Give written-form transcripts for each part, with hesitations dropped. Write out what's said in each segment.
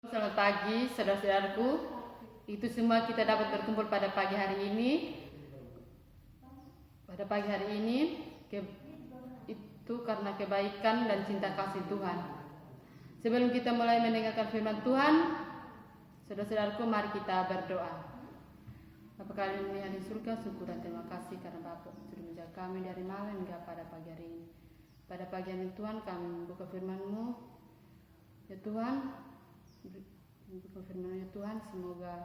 Selamat pagi, saudara-saudaraku. Itu semua kita dapat berkumpul pada pagi hari ini. Pada pagi hari ini itu karena kebaikan dan cinta kasih Tuhan. Sebelum kita mulai mendengarkan firman Tuhan, saudara-saudaraku, mari kita berdoa. Bapa kami yang di surga, syukur dan terima kasih karena Bapa sudah menjaga kami dari malam hingga pada pagi hari ini. Pada pagi hari ini Tuhan, kami buka firman-Mu. Ya Tuhan, buka firman-Mu ya Tuhan, semoga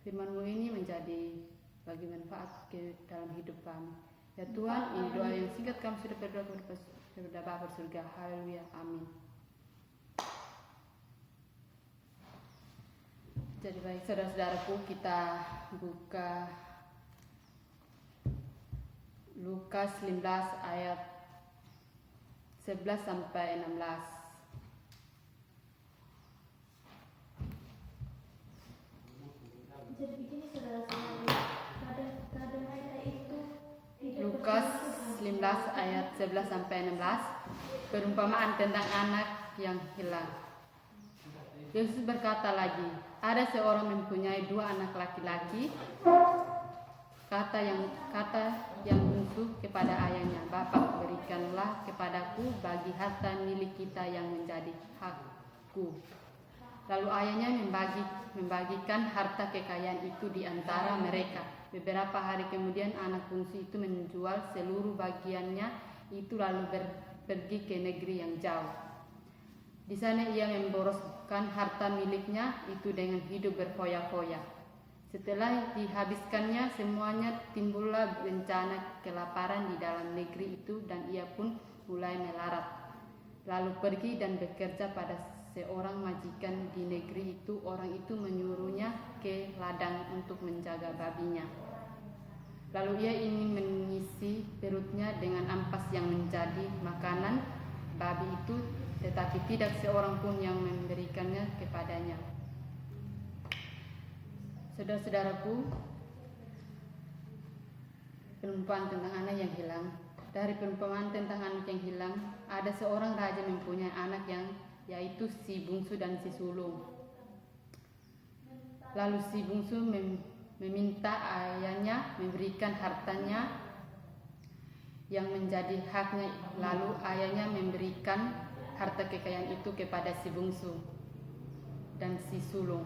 firman-Mu ini menjadi bagi manfaat ke dalam hidup kami. Ya Tuhan, ini doa yang singkat kami sudah berdoa kepada Bapa surga. Haleluya, amin. Jadi baik saudara-saudaraku, kita buka Lukas 15 ayat 11 sampai 16. Jadi begini saudara-saudara, pada hari itu Lukas 15 ayat 11 sampai 16, perumpamaan tentang anak yang hilang. Yesus berkata lagi, ada seorang mempunyai 2 anak laki-laki. Kata yang bungsu kepada ayahnya, Bapak, berikanlah kepadaku bagi harta milik kita yang menjadi hakku. Lalu ayahnya membagikan harta kekayaan itu di antara mereka. Beberapa hari kemudian anak bungsu itu menjual seluruh bagiannya itu lalu pergi ke negeri yang jauh. Di sana ia memboroskan harta miliknya itu dengan hidup berfoya-foya. Setelah dihabiskannya semuanya, timbullah bencana kelaparan di dalam negeri itu dan ia pun mulai melarat. Lalu pergi dan bekerja pada seorang majikan di negeri itu. Orang itu menyuruhnya ke ladang untuk menjaga babinya. Lalu ia ingin mengisi perutnya dengan ampas yang menjadi makanan babi itu, tetapi tidak seorang pun yang memberikannya kepadanya. Saudara-saudaraku, perumpamaan tentang anak yang hilang. Dari perumpamaan tentang anak yang hilang, ada seorang raja mempunyai anak yaitu si bungsu dan si sulung. Lalu si bungsu meminta ayahnya memberikan hartanya yang menjadi haknya. Lalu ayahnya memberikan harta kekayaan itu kepada si bungsu dan si sulung.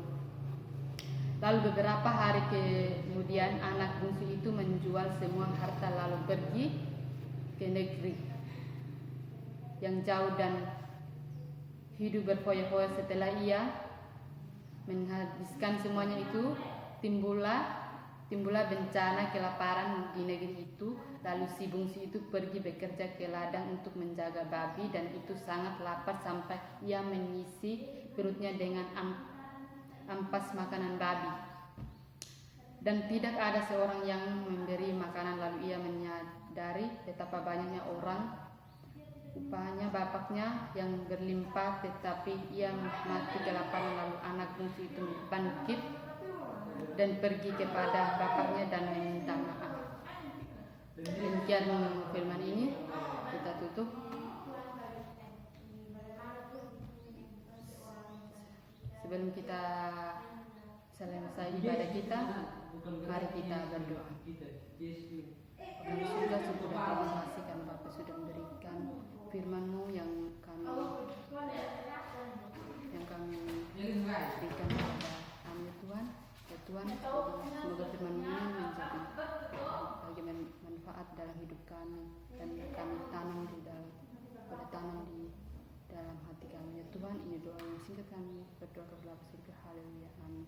Lalu beberapa hari kemudian anak bungsu itu menjual semua harta lalu pergi ke negeri yang jauh dan hidup berfoya-foya. Setelah ia menghabiskan semuanya itu, timbullah bencana kelaparan di negeri itu. Lalu si bungsu itu pergi bekerja ke ladang untuk menjaga babi dan itu sangat lapar sampai ia mengisi perutnya dengan ampas makanan babi. Dan tidak ada seorang yang memberi makanan. Lalu ia menyadari betapa banyaknya orang upahnya bapaknya yang berlimpah, tetapi ia mati kelaparan. Lalu anak bungsu itu bangkit dan pergi kepada bapaknya dan meminta maaf. Demikian firman ini, kita tutup. Sebelum kita selesai ibadah kita, mari kita berdoa. Kami sudah syukur dan terima kasih karena Bapak sudah memberikan firman-Mu yang kami berikan kepada kami ya Tuhan. Ya Tuhan, semoga firman-Mu ini menjadi bagi manfaat dalam hidup kami dan kami tanam di dalam hati kami ya Tuhan. Ini doa yang singkat kami berdoa kepada Bapa surga. Haleluya, amin.